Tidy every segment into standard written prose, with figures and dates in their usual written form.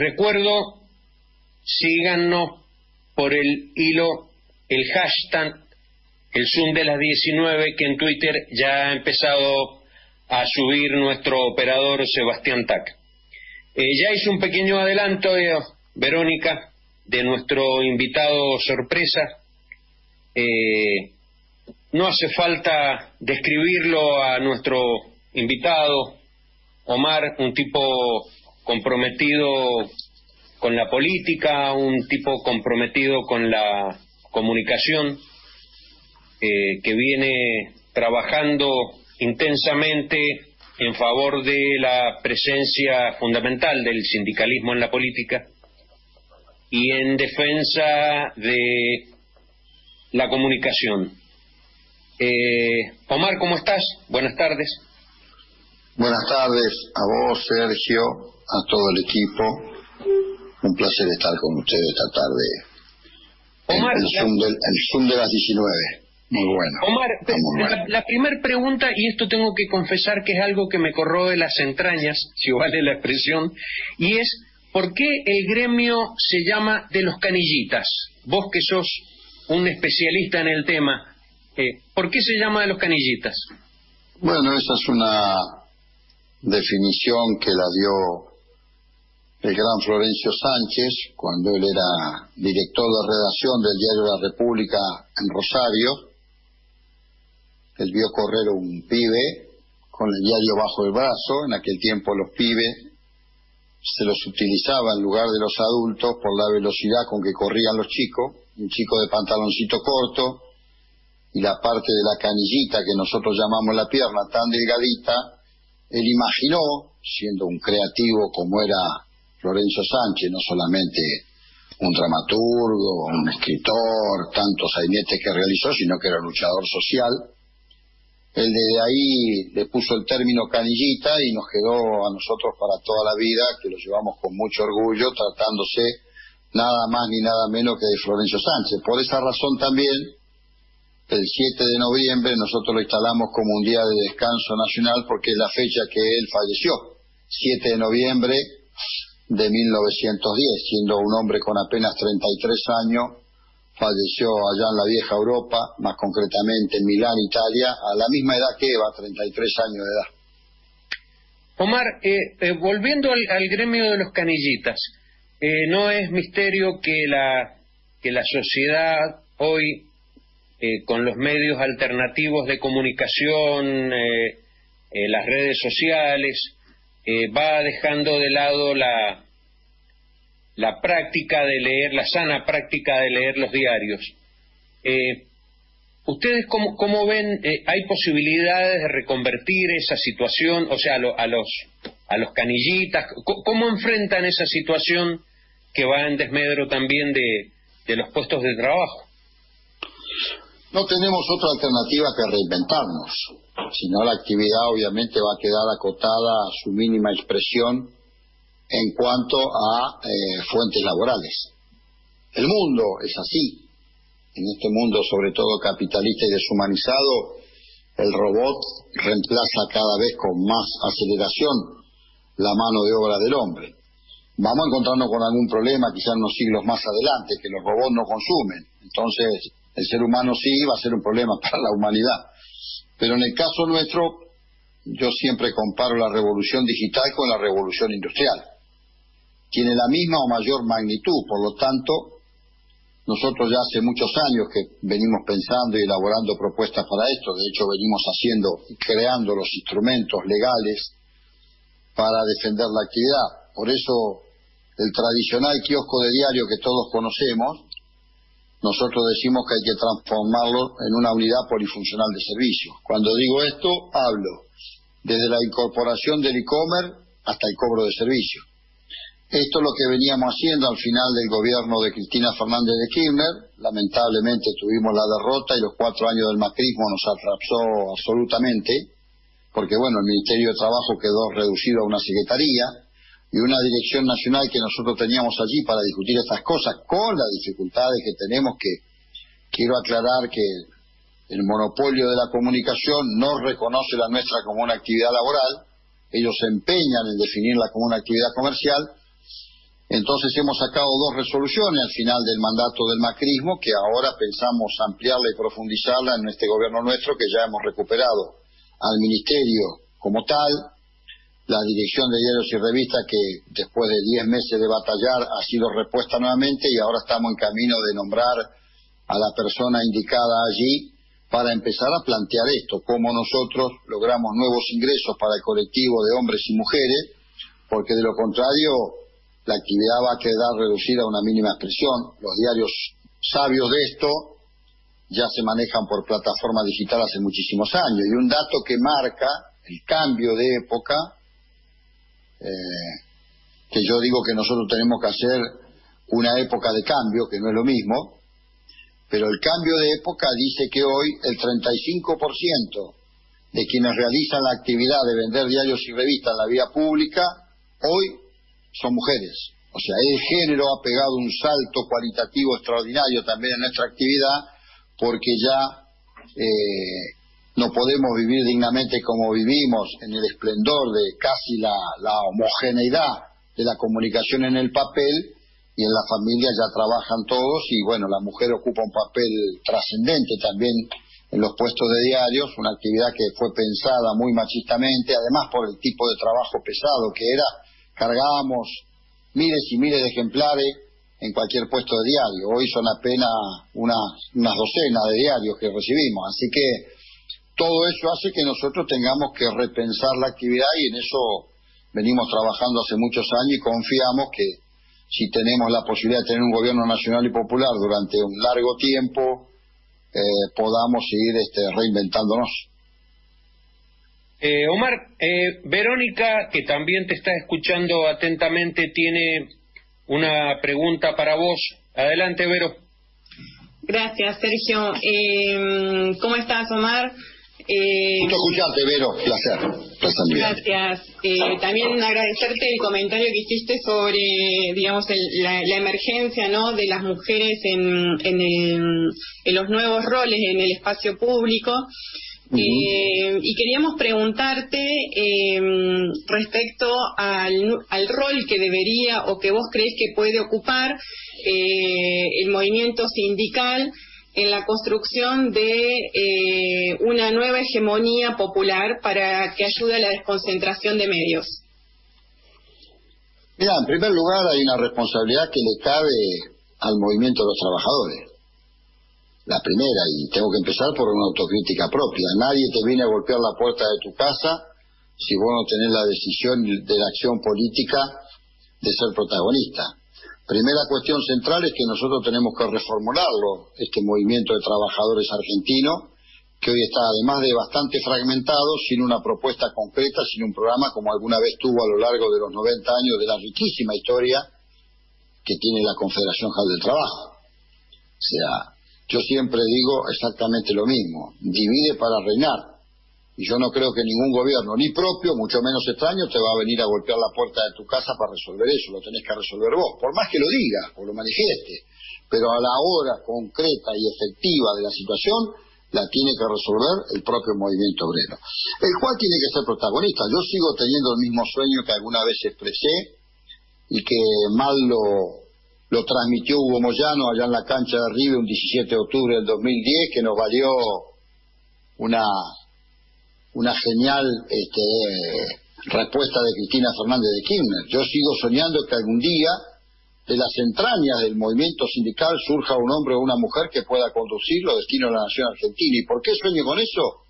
Les recuerdo, síganos por el hilo, el hashtag, el Zoom de las 19, que en Twitter ya ha empezado a subir nuestro operador Sebastián Tac. Ya hizo un pequeño adelanto, Verónica, de nuestro invitado sorpresa. No hace falta describirlo a nuestro invitado, Omar, un tipo comprometido con la política, un tipo comprometido con la comunicación, que viene trabajando intensamente en favor de la presencia fundamental del sindicalismo en la política y en defensa de la comunicación. Omar, ¿cómo estás? Buenas tardes. Buenas tardes a vos, Sergio, a todo el equipo. Un placer estar con ustedes esta tarde. Omar, el Zoom de las 19. Muy bueno. Omar, la primera pregunta, y esto tengo que confesar que es algo que me corroe las entrañas, si vale la expresión, y es, ¿por qué el gremio se llama de los canillitas? Vos que sos un especialista en el tema, ¿por qué se llama de los canillitas? Bueno, esa es una definición que la dio el gran Florencio Sánchez cuando él era director de redacción del diario La República en Rosario. Él vio correr un pibe con el diario bajo el brazo. En aquel tiempo los pibes se los utilizaba en lugar de los adultos por la velocidad con que corrían los chicos. Un chico de pantaloncito corto y la parte de la canillita que nosotros llamamos la pierna tan delgadita. Él imaginó, siendo un creativo como era Florencio Sánchez, no solamente un dramaturgo, un escritor, tantos sainetes que realizó, sino que era un luchador social. Él desde ahí le puso el término canillita y nos quedó a nosotros para toda la vida, que lo llevamos con mucho orgullo, tratándose nada más ni nada menos que de Florencio Sánchez. Por esa razón también, el 7 de noviembre nosotros lo instalamos como un día de descanso nacional porque es la fecha que él falleció, 7 de noviembre de 1910, siendo un hombre con apenas 33 años, falleció allá en la vieja Europa, más concretamente en Milán, Italia, a la misma edad que Eva, 33 años de edad. Omar, volviendo al gremio de los canillitas, no es misterio que la sociedad hoy, con los medios alternativos de comunicación, las redes sociales, va dejando de lado la práctica de leer, la sana práctica de leer los diarios. ¿Ustedes cómo ven? ¿Hay posibilidades de reconvertir esa situación? O sea, a los canillitas, ¿cómo enfrentan esa situación que va en desmedro también de los puestos de trabajo? No tenemos otra alternativa que reinventarnos, sino la actividad obviamente va a quedar acotada a su mínima expresión en cuanto a fuentes laborales. El mundo es así. En este mundo, sobre todo capitalista y deshumanizado, el robot reemplaza cada vez con más aceleración la mano de obra del hombre. Vamos a encontrarnos con algún problema quizás unos siglos más adelante, que los robots no consumen. Entonces, el ser humano sí va a ser un problema para la humanidad. Pero en el caso nuestro, yo siempre comparo la revolución digital con la revolución industrial. Tiene la misma o mayor magnitud, por lo tanto, nosotros ya hace muchos años que venimos pensando y elaborando propuestas para esto. De hecho, venimos creando los instrumentos legales para defender la actividad. Por eso, el tradicional kiosco de diario que todos conocemos, nosotros decimos que hay que transformarlo en una unidad polifuncional de servicios. Cuando digo esto, hablo desde la incorporación del e-commerce hasta el cobro de servicios. Esto es lo que veníamos haciendo al final del gobierno de Cristina Fernández de Kirchner. Lamentablemente tuvimos la derrota y los 4 años del macrismo nos atrapó absolutamente, porque bueno, el Ministerio de Trabajo quedó reducido a una secretaría y una dirección nacional que nosotros teníamos allí para discutir estas cosas, con las dificultades que tenemos, que quiero aclarar que el monopolio de la comunicación no reconoce la nuestra como una actividad laboral. Ellos se empeñan en definirla como una actividad comercial. Entonces hemos sacado 2 resoluciones al final del mandato del macrismo que ahora pensamos ampliarla y profundizarla en este gobierno nuestro, que ya hemos recuperado al ministerio como tal, la dirección de diarios y revistas, que después de 10 meses de batallar ha sido repuesta nuevamente, y ahora estamos en camino de nombrar a la persona indicada allí para empezar a plantear esto, cómo nosotros logramos nuevos ingresos para el colectivo de hombres y mujeres, porque de lo contrario la actividad va a quedar reducida a una mínima expresión. Los diarios sabios de esto ya se manejan por plataforma digital hace muchísimos años, y un dato que marca el cambio de época, que yo digo que nosotros tenemos que hacer una época de cambio, que no es lo mismo, pero el cambio de época dice que hoy el 35% de quienes realizan la actividad de vender diarios y revistas en la vía pública, hoy son mujeres. O sea, el género ha pegado un salto cualitativo extraordinario también en nuestra actividad, porque ya no podemos vivir dignamente como vivimos, en el esplendor de casi la homogeneidad de la comunicación en el papel, y en la familia ya trabajan todos, y bueno, la mujer ocupa un papel trascendente también en los puestos de diarios, una actividad que fue pensada muy machistamente, además por el tipo de trabajo pesado que era. Cargábamos miles y miles de ejemplares en cualquier puesto de diario. Hoy son apenas unas docenas de diarios que recibimos, así que todo eso hace que nosotros tengamos que repensar la actividad, y en eso venimos trabajando hace muchos años, y confiamos que si tenemos la posibilidad de tener un gobierno nacional y popular durante un largo tiempo, podamos seguir reinventándonos. Omar, Verónica, que también te está escuchando atentamente, tiene una pregunta para vos. Adelante, Vero. Gracias, Sergio. ¿Cómo estás, Omar? Gusto escucharte, Vero. Placer. Gracias. También agradecerte el comentario que hiciste sobre, digamos, la emergencia, ¿no?, de las mujeres en los nuevos roles en el espacio público. Y queríamos preguntarte respecto al rol que debería, o que vos crees que puede ocupar el movimiento sindical en la construcción de una nueva hegemonía popular para que ayude a la desconcentración de medios. Mira, en primer lugar hay una responsabilidad que le cabe al movimiento de los trabajadores. La primera, y tengo que empezar por una autocrítica propia. Nadie te viene a golpear la puerta de tu casa si vos no tenés la decisión de la acción política de ser protagonista. Primera cuestión central es que nosotros tenemos que reformularlo, este movimiento de trabajadores argentino, que hoy está, además de bastante fragmentado, sin una propuesta concreta, sin un programa como alguna vez tuvo a lo largo de los 90 años de la riquísima historia que tiene la Confederación General del Trabajo. O sea, yo siempre digo exactamente lo mismo: divide para reinar. Y yo no creo que ningún gobierno, ni propio, mucho menos extraño, te va a venir a golpear la puerta de tu casa para resolver eso. Lo tenés que resolver vos, por más que lo digas o lo manifiestes. Pero a la hora concreta y efectiva de la situación, la tiene que resolver el propio movimiento obrero, el cual tiene que ser protagonista. Yo sigo teniendo el mismo sueño que alguna vez expresé, y que mal lo transmitió Hugo Moyano allá en la cancha de River un 17 de octubre del 2010, que nos valió una genial respuesta de Cristina Fernández de Kirchner. Yo sigo soñando que algún día de las entrañas del movimiento sindical surja un hombre o una mujer que pueda conducir los destinos de la nación argentina. ¿Y por qué sueño con eso?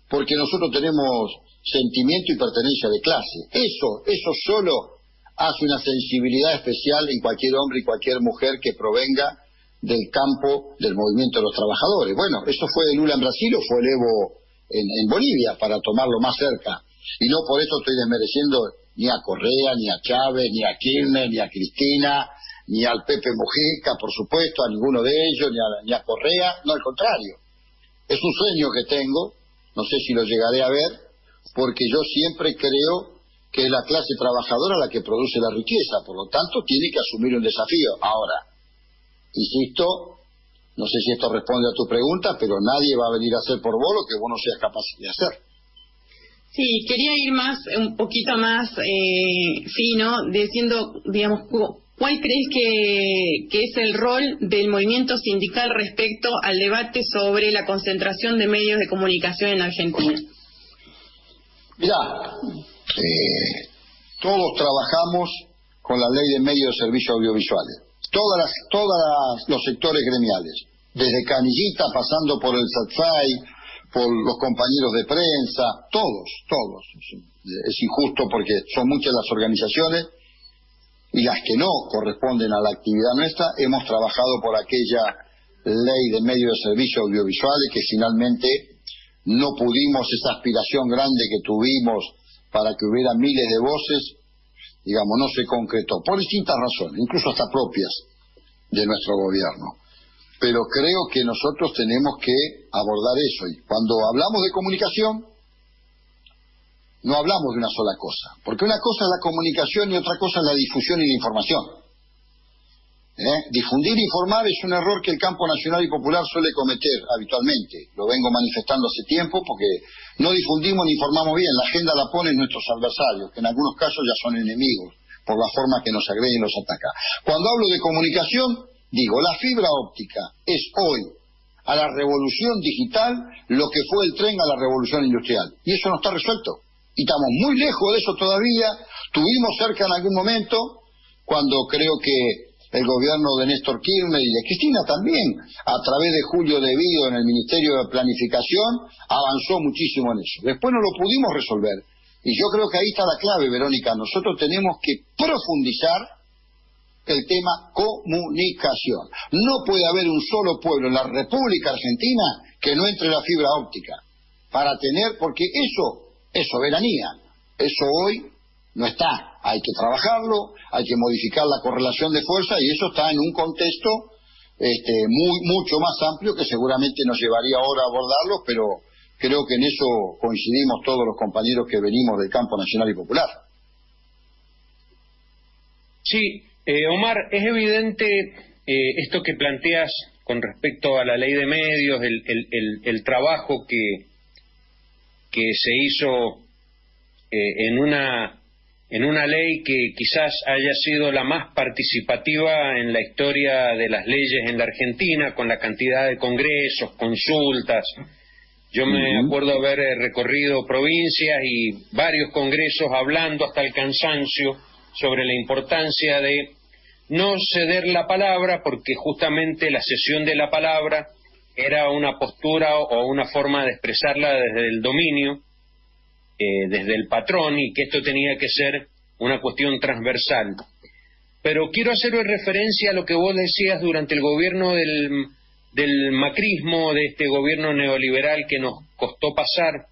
Porque nosotros tenemos sentimiento y pertenencia de clase. Eso solo hace una sensibilidad especial en cualquier hombre y cualquier mujer que provenga del campo del movimiento de los trabajadores. Bueno, eso fue Lula en Brasil, o fue el Evo en Bolivia, para tomarlo más cerca. Y no por eso estoy desmereciendo ni a Correa, ni a Chávez, ni a Kirchner, ni a Cristina, ni al Pepe Mujica, por supuesto, a ninguno de ellos, ni a Correa. No, al contrario. Es un sueño que tengo, no sé si lo llegaré a ver, porque yo siempre creo que es la clase trabajadora la que produce la riqueza, por lo tanto tiene que asumir un desafío. Ahora, insisto, no sé si esto responde a tu pregunta, pero nadie va a venir a hacer por vos lo que vos no seas capaz de hacer. Sí, quería ir un poquito más fino, diciendo, digamos, ¿cuál crees que es el rol del movimiento sindical respecto al debate sobre la concentración de medios de comunicación en Argentina? Mirá, todos trabajamos con la Ley de Medios de Servicios Audiovisuales, todos los sectores gremiales, desde Canillita, pasando por el SATFAI, por los compañeros de prensa, todos. Es injusto porque son muchas las organizaciones y las que no corresponden a la actividad nuestra. Hemos trabajado por aquella ley de medios de servicios audiovisuales que finalmente no pudimos, esa aspiración grande que tuvimos para que hubiera miles de voces, digamos, no se concretó, por distintas razones, incluso hasta propias de nuestro gobierno. Pero creo que nosotros tenemos que abordar eso. Y cuando hablamos de comunicación, no hablamos de una sola cosa. Porque una cosa es la comunicación y otra cosa es la difusión y la información. Difundir e informar es un error que el campo nacional y popular suele cometer habitualmente. Lo vengo manifestando hace tiempo porque no difundimos ni informamos bien. La agenda la ponen nuestros adversarios, que en algunos casos ya son enemigos, por la forma que nos agreden y nos atacan. Cuando hablo de comunicación, digo, la fibra óptica es hoy a la revolución digital lo que fue el tren a la revolución industrial. Y eso no está resuelto. Y estamos muy lejos de eso todavía. Tuvimos cerca en algún momento, cuando creo que el gobierno de Néstor Kirchner y de Cristina también, a través de Julio De Vido en el Ministerio de Planificación, avanzó muchísimo en eso. Después no lo pudimos resolver. Y yo creo que ahí está la clave, Verónica. Nosotros tenemos que profundizar el tema comunicación. No puede haber un solo pueblo en la República Argentina que no entre la fibra óptica para tener, porque eso es soberanía. Eso hoy no está. Hay que trabajarlo, hay que modificar la correlación de fuerza y eso está en un contexto mucho más amplio que seguramente nos llevaría ahora a abordarlo, pero creo que en eso coincidimos todos los compañeros que venimos del campo nacional y popular. Sí. Omar, es evidente esto que planteas con respecto a la ley de medios, el trabajo que se hizo en una ley que quizás haya sido la más participativa en la historia de las leyes en la Argentina, con la cantidad de congresos, consultas. Yo me acuerdo haber recorrido provincias y varios congresos hablando hasta el cansancio sobre la importancia de no ceder la palabra, porque justamente la cesión de la palabra era una postura o una forma de expresarla desde el dominio, desde el patrón, y que esto tenía que ser una cuestión transversal. Pero quiero hacer referencia a lo que vos decías durante el gobierno del macrismo, de este gobierno neoliberal que nos costó pasar,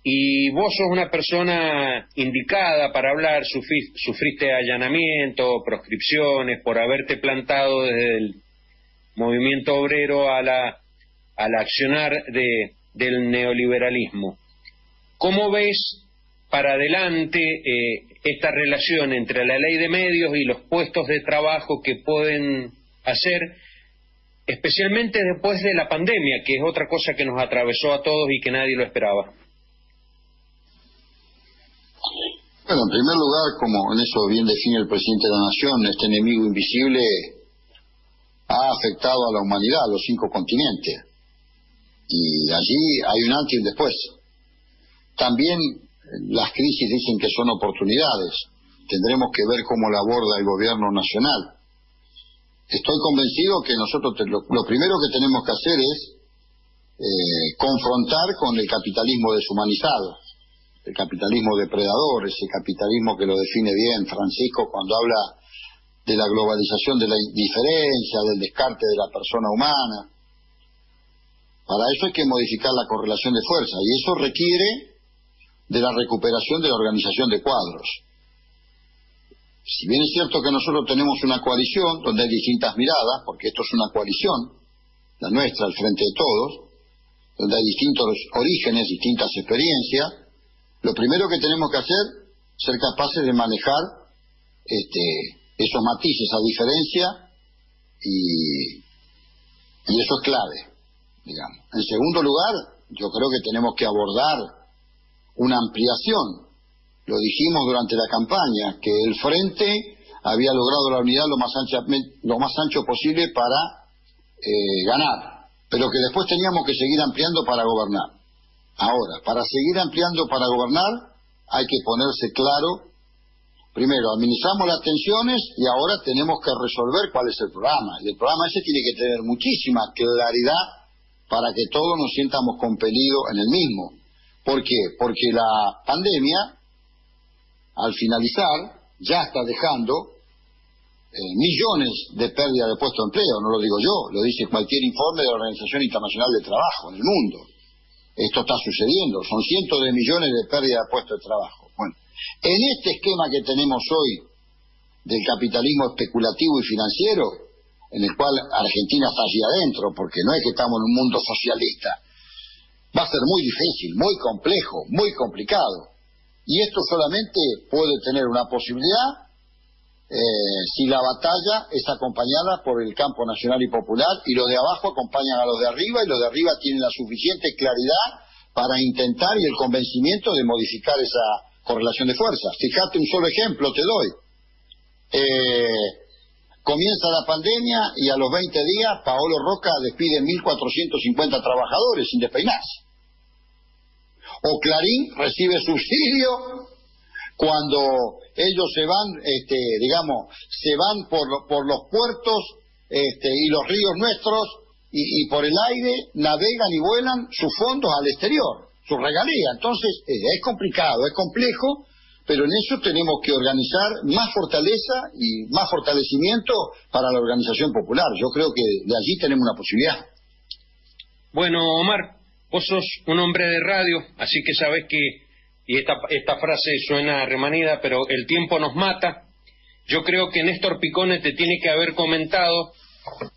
y vos sos una persona indicada para hablar. Sufriste allanamiento, proscripciones por haberte plantado desde el movimiento obrero al accionar del neoliberalismo. ¿Cómo ves para adelante esta relación entre la ley de medios y los puestos de trabajo que pueden hacer, especialmente después de la pandemia, que es otra cosa que nos atravesó a todos y que nadie lo esperaba? Bueno, en primer lugar, como en eso bien define el presidente de la Nación, este enemigo invisible ha afectado a la humanidad, a los 5 continentes. Y allí hay un antes y un después. También las crisis dicen que son oportunidades. Tendremos que ver cómo la aborda el gobierno nacional. Estoy convencido que nosotros lo primero que tenemos que hacer es confrontar con el capitalismo deshumanizado, el capitalismo depredador, ese capitalismo que lo define bien Francisco cuando habla de la globalización de la indiferencia, del descarte de la persona humana. Para eso hay que modificar la correlación de fuerza, y eso requiere de la recuperación de la organización de cuadros. Si bien es cierto que nosotros tenemos una coalición donde hay distintas miradas, porque esto es una coalición, la nuestra al frente de todos, donde hay distintos orígenes, distintas experiencias, lo primero que tenemos que hacer es ser capaces de manejar esos matices a diferencia, y eso es clave, digamos. En segundo lugar, yo creo que tenemos que abordar una ampliación. Lo dijimos durante la campaña, que el Frente había logrado la unidad lo más ancho posible para ganar, pero que después teníamos que seguir ampliando para gobernar. Ahora, para seguir ampliando para gobernar, hay que ponerse claro. Primero, administramos las tensiones y ahora tenemos que resolver cuál es el programa. Y el programa ese tiene que tener muchísima claridad para que todos nos sientamos compelidos en el mismo. ¿Por qué? Porque la pandemia, al finalizar, ya está dejando millones de pérdidas de puestos de empleo. No lo digo yo, lo dice cualquier informe de la Organización Internacional del Trabajo en el mundo. Esto está sucediendo, son cientos de millones de pérdidas de puestos de trabajo. Bueno, en este esquema que tenemos hoy del capitalismo especulativo y financiero, en el cual Argentina está allí adentro, porque no es que estamos en un mundo socialista, va a ser muy difícil, muy complejo, muy complicado. Y esto solamente puede tener una posibilidad si la batalla es acompañada por el campo nacional y popular, y los de abajo acompañan a los de arriba, y los de arriba tienen la suficiente claridad para intentar y el convencimiento de modificar esa correlación de fuerzas. Fíjate, un solo ejemplo te doy. Comienza la pandemia y a los 20 días Paolo Roca despide 1.450 trabajadores sin despeinarse. O Clarín recibe subsidio cuando ellos se van, se van por los puertos y los ríos nuestros y por el aire navegan y vuelan sus fondos al exterior, su regalía. Entonces es complicado, es complejo, pero en eso tenemos que organizar más fortaleza y más fortalecimiento para la organización popular. Yo creo que de allí tenemos una posibilidad. Bueno, Omar, vos sos un hombre de radio, así que sabés que, y esta frase suena remanida, pero el tiempo nos mata. Yo creo que Néstor Picone te tiene que haber comentado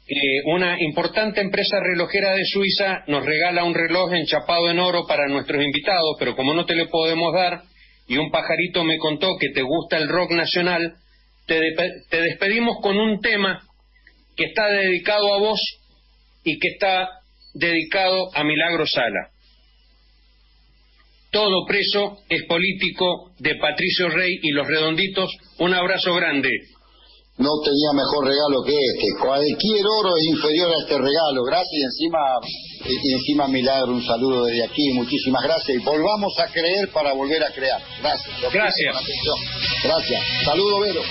que una importante empresa relojera de Suiza nos regala un reloj enchapado en oro para nuestros invitados, pero como no te lo podemos dar, y un pajarito me contó que te gusta el rock nacional, te despedimos con un tema que está dedicado a vos y que está dedicado a Milagro Sala. Todo preso es político, de Patricio Rey y Los Redonditos. Un abrazo grande. No tenía mejor regalo que este. Cualquier oro es inferior a este regalo. Gracias y encima Milagro, un saludo desde aquí. Muchísimas gracias y volvamos a creer para volver a crear. Gracias. Gracias. Gracias. Saludo, Vero.